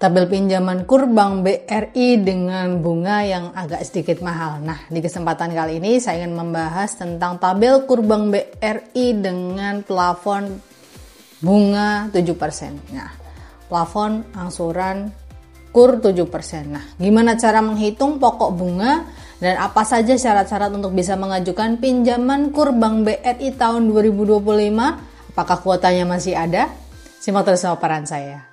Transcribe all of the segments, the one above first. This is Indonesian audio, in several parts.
tabel pinjaman KUR Bank BRI dengan bunga yang agak sedikit mahal. Nah, di kesempatan kali ini saya ingin membahas tentang tabel KUR Bank BRI dengan plafon bunga 7%. Nah, plafon angsuran KUR 7%. Nah, gimana cara menghitung pokok bunga dan apa saja syarat-syarat untuk bisa mengajukan pinjaman KUR Bank BRI tahun 2025? Apakah kuotanya masih ada? Simak terus paparan saya.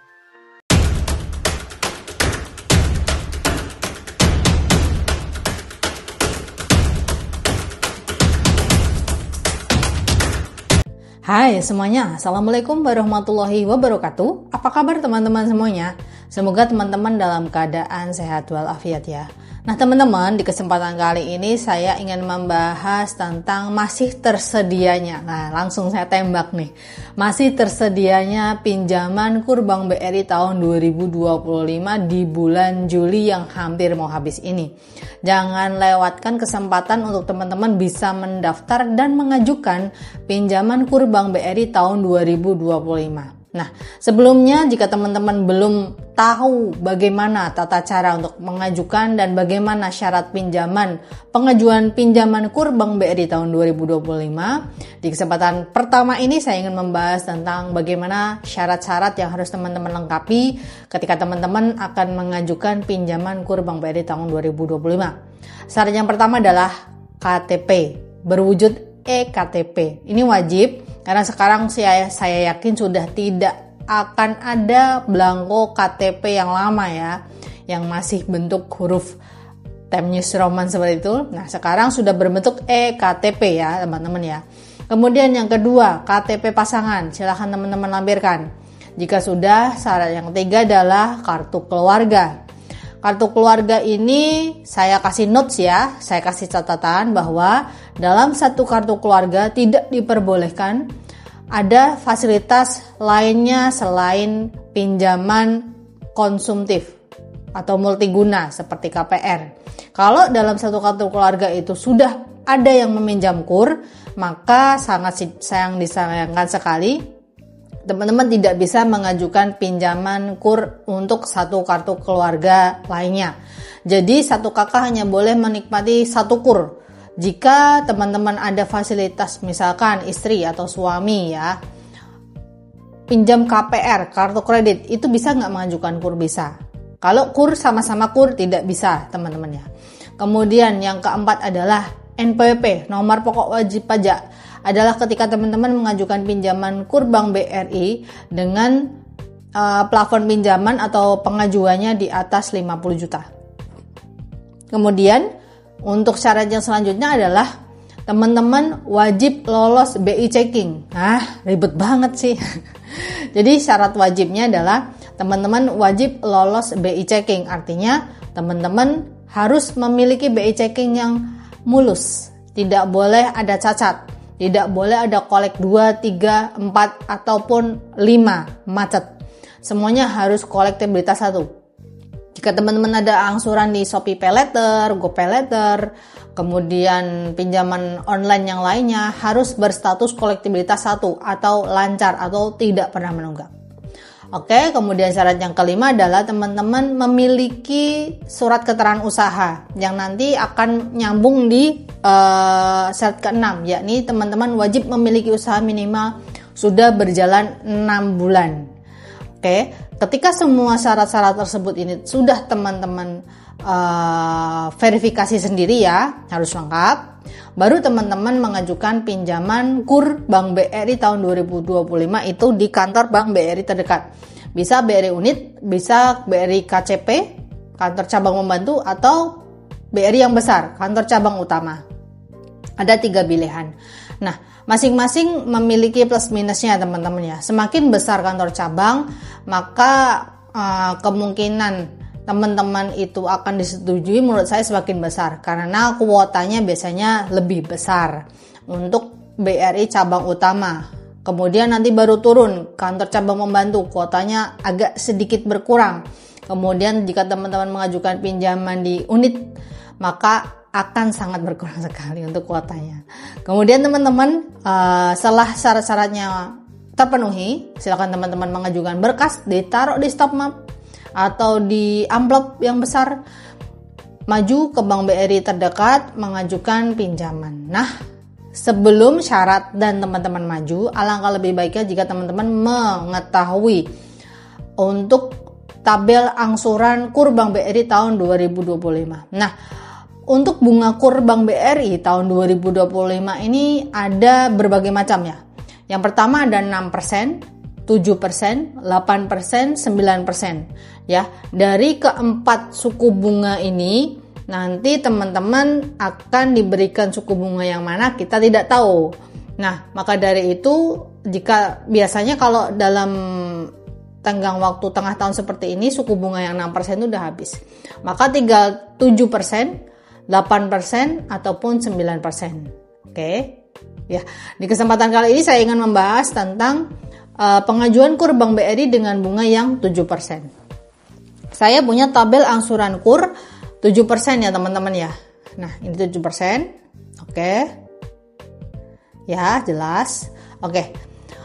Hai semuanya, Assalamualaikum warahmatullahi wabarakatuh. Apa kabar teman-teman semuanya? Semoga teman-teman dalam keadaan sehat walafiat ya. Nah teman-teman, di kesempatan kali ini saya ingin membahas tentang masih tersedianya. Nah langsung saya tembak nih. Masih tersedianya pinjaman KUR Bank BRI tahun 2025 di bulan Juli yang hampir mau habis ini. Jangan lewatkan kesempatan untuk teman-teman bisa mendaftar dan mengajukan pinjaman KUR Bank BRI tahun 2025. Nah, sebelumnya jika teman-teman belum tahu bagaimana tata cara untuk mengajukan dan bagaimana syarat pengajuan pinjaman KUR Bank BRI tahun 2025, di kesempatan pertama ini saya ingin membahas tentang bagaimana syarat-syarat yang harus teman-teman lengkapi ketika teman-teman akan mengajukan pinjaman KUR Bank BRI tahun 2025. Syarat yang pertama adalah KTP berwujud eKTP. Ini wajib karena sekarang saya yakin sudah tidak akan ada belangko KTP yang lama ya, yang masih bentuk huruf Times New Roman seperti itu. Nah, sekarang sudah berbentuk eKTP ya, teman-teman ya. Kemudian yang kedua, KTP pasangan. Silahkan teman-teman lampirkan. Jika sudah, syarat yang ketiga adalah kartu keluarga. Kartu keluarga ini saya kasih notes ya, saya kasih catatan bahwa dalam satu kartu keluarga tidak diperbolehkan ada fasilitas lainnya selain pinjaman konsumtif atau multiguna seperti KPR. Kalau dalam satu kartu keluarga itu sudah ada yang meminjam KUR, maka sangat disayangkan sekali teman-teman tidak bisa mengajukan pinjaman KUR untuk satu kartu keluarga lainnya. Jadi satu kakak hanya boleh menikmati satu KUR. Jika teman-teman ada fasilitas misalkan istri atau suami ya, pinjam KPR, kartu kredit, itu bisa nggak mengajukan KUR? Bisa. Kalau KUR sama-sama KUR tidak bisa teman-teman ya. Kemudian yang keempat adalah NPWP, nomor pokok wajib pajak. Adalah ketika teman-teman mengajukan pinjaman KUR Bank BRI dengan plafon pinjaman atau pengajuannya di atas 50 juta. Kemudian untuk syarat yang selanjutnya adalah teman-teman wajib lolos BI checking. Nah, ribet banget sih. Jadi syarat wajibnya adalah teman-teman wajib lolos BI checking. Artinya teman-teman harus memiliki BI checking yang mulus. Tidak boleh ada cacat. Tidak boleh ada kolek 2, 3, 4, ataupun 5 macet. Semuanya harus kolektabilitas 1. Jika teman-teman ada angsuran di Shopee Paylater, GoPaylater, kemudian pinjaman online yang lainnya harus berstatus kolektibilitas 1 atau lancar atau tidak pernah menunggak. Oke, kemudian syarat yang kelima adalah teman-teman memiliki surat keterangan usaha yang nanti akan nyambung di syarat ke-6, yakni teman-teman wajib memiliki usaha minimal sudah berjalan 6 bulan. Oke, ketika semua syarat-syarat tersebut ini sudah teman-teman verifikasi sendiri ya, harus lengkap, baru teman-teman mengajukan pinjaman KUR Bank BRI tahun 2025 itu di kantor Bank BRI terdekat. Bisa BRI Unit, bisa BRI KCP, kantor cabang membantu, atau BRI yang besar, kantor cabang utama. Ada 3 pilihan. Nah, masing-masing memiliki plus minusnya teman-teman ya. Semakin besar kantor cabang, maka kemungkinan teman-teman itu akan disetujui menurut saya semakin besar karena kuotanya biasanya lebih besar untuk BRI cabang utama. Kemudian nanti baru turun kantor cabang membantu, kuotanya agak sedikit berkurang. Kemudian jika teman-teman mengajukan pinjaman di unit, maka akan sangat berkurang sekali untuk kuotanya. Kemudian teman-teman setelah syarat-syaratnya terpenuhi, silakan teman-teman mengajukan berkas, ditaruh di stop map. atau di amplop yang besar, maju ke Bank BRI terdekat mengajukan pinjaman. Nah, sebelum syarat dan teman-teman maju, alangkah lebih baiknya jika teman-teman mengetahui untuk tabel angsuran KUR Bank BRI tahun 2025. Nah, untuk bunga KUR Bank BRI tahun 2025 ini ada berbagai macam ya. Yang pertama ada 6%, 7%, 8%, 9%. Ya, dari keempat suku bunga ini nanti teman-teman akan diberikan suku bunga yang mana kita tidak tahu. Nah, maka dari itu jika biasanya kalau dalam tenggang waktu tengah tahun seperti ini suku bunga yang 6% itu udah habis. Maka tinggal 7%, 8% ataupun 9%. Oke. Ya, di kesempatan kali ini saya ingin membahas tentang pengajuan KUR Bank BRI dengan bunga yang 7%. Saya punya tabel angsuran KUR 7% ya teman-teman ya. Nah, ini 7%. Oke. Ya, jelas. Oke.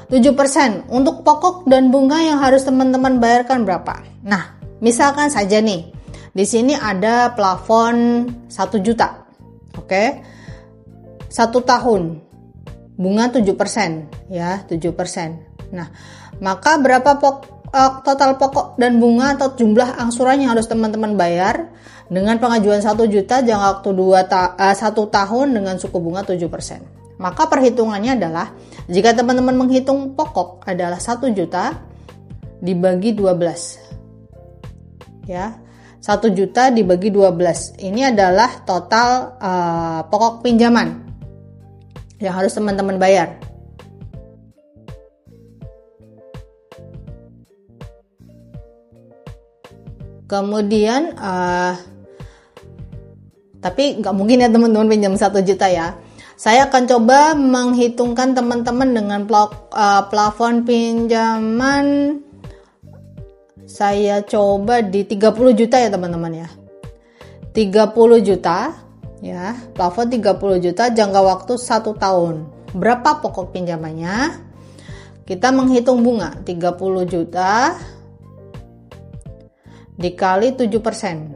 7% untuk pokok dan bunga yang harus teman-teman bayarkan berapa? Nah, misalkan saja nih, di sini ada plafon 1 juta. Oke. 1 tahun. Bunga 7%, ya, 7%. Nah, maka berapa total pokok dan bunga atau jumlah angsuran yang harus teman-teman bayar dengan pengajuan 1 juta jangka waktu 1 tahun dengan suku bunga 7%. Maka perhitungannya adalah jika teman-teman menghitung pokok adalah 1 juta dibagi 12. Ya. 1 juta dibagi 12. Ini adalah total pokok pinjaman yang harus teman-teman bayar. Kemudian tapi nggak mungkin ya teman-teman pinjam 1 juta ya. Saya akan coba menghitungkan teman-teman dengan plafon pinjaman. Saya coba di 30 juta ya teman-teman ya. 30 juta ya, plafon 30 juta jangka waktu 1 tahun. Berapa pokok pinjamannya? Kita menghitung bunga 30 juta dikali 7%.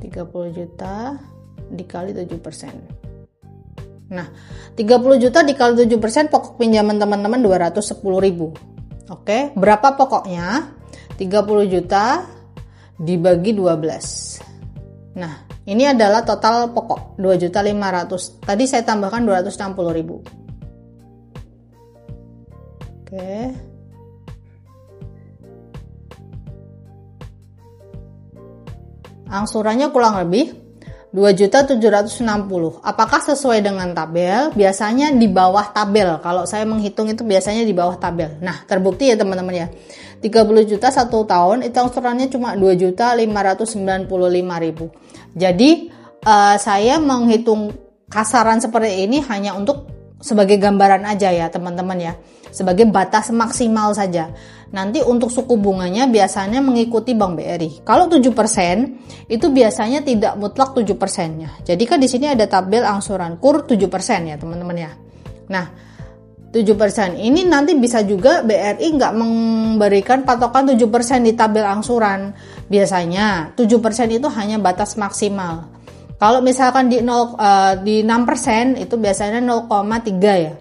30 juta dikali 7%. Nah, 30 juta dikali 7% pokok pinjaman teman-teman 210.000. Oke, berapa pokoknya? 30 juta dibagi 12. Nah, ini adalah total pokok 2.500. Tadi saya tambahkan 260.000. Oke. Angsurannya kurang lebih 2.760. Apakah sesuai dengan tabel? Biasanya di bawah tabel. Kalau saya menghitung itu biasanya di bawah tabel. Nah, terbukti ya teman-teman ya. 30 juta 1 tahun itu angsurannya cuma 2.595.000. Jadi saya menghitung kasaran seperti ini hanya untuk sebagai gambaran aja ya teman-teman ya. Sebagai batas maksimal saja. Nanti untuk suku bunganya biasanya mengikuti Bank BRI. Kalau 7% itu biasanya tidak mutlak 7%-nya. Jadi kan di sini ada tabel angsuran KUR 7% ya teman-teman ya. Nah, 7% ini nanti bisa juga BRI nggak memberikan patokan 7% di tabel angsuran. Biasanya 7% itu hanya batas maksimal. Kalau misalkan di 6% itu biasanya 0,3 ya.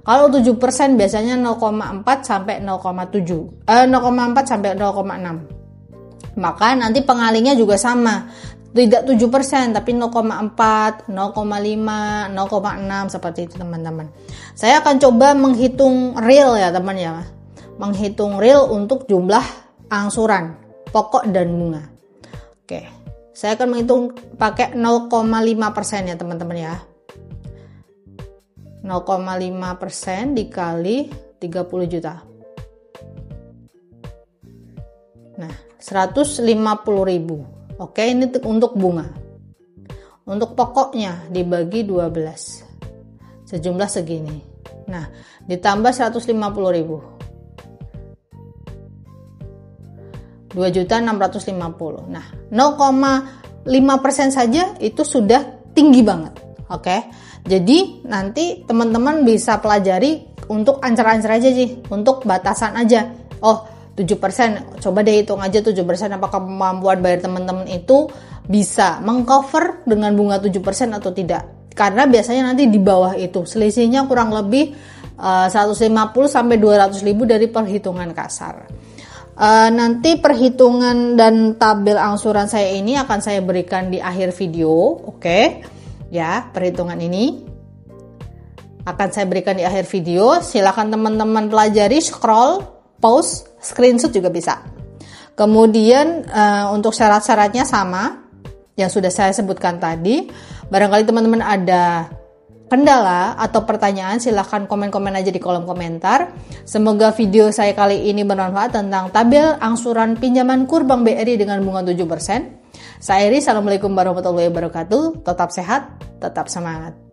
Kalau 7% biasanya 0,4 sampai 0,7. 0,4 sampai 0,6. Maka nanti pengalihnya juga sama. Tidak 7% tapi 0,4, 0,5, 0,6 seperti itu teman-teman. Saya akan coba menghitung real ya teman ya. Menghitung real untuk jumlah angsuran pokok dan bunga. Oke. Saya akan menghitung pakai 0,5% ya teman-teman ya. 0,5% dikali 30 juta. Nah, 150.000. Oke, ini untuk bunga. Untuk pokoknya dibagi 12. Sejumlah segini. Nah, ditambah 150.000. 2.650. Nah, 0,5% saja itu sudah tinggi banget. Oke. Jadi nanti teman-teman bisa pelajari untuk ancer-ancer aja sih, untuk batasan aja. Oh, 7%, coba deh hitung aja 7% apakah kemampuan bayar teman-teman itu bisa mengcover dengan bunga 7% atau tidak. Karena biasanya nanti di bawah itu selisihnya kurang lebih 150 sampai 200 ribu dari perhitungan kasar. Nanti perhitungan dan tabel angsuran saya ini akan saya berikan di akhir video, oke? Ya, perhitungan ini akan saya berikan di akhir video. Silakan teman-teman pelajari, scroll, pause, screenshot juga bisa. Kemudian untuk syarat-syaratnya sama yang sudah saya sebutkan tadi. Barangkali teman-teman ada kendala atau pertanyaan, silahkan komen-komen aja di kolom komentar. Semoga video saya kali ini bermanfaat tentang tabel angsuran pinjaman KUR Bank BRI dengan bunga 7%. Saya Eri, Assalamualaikum warahmatullahi wabarakatuh. Tetap sehat, tetap semangat.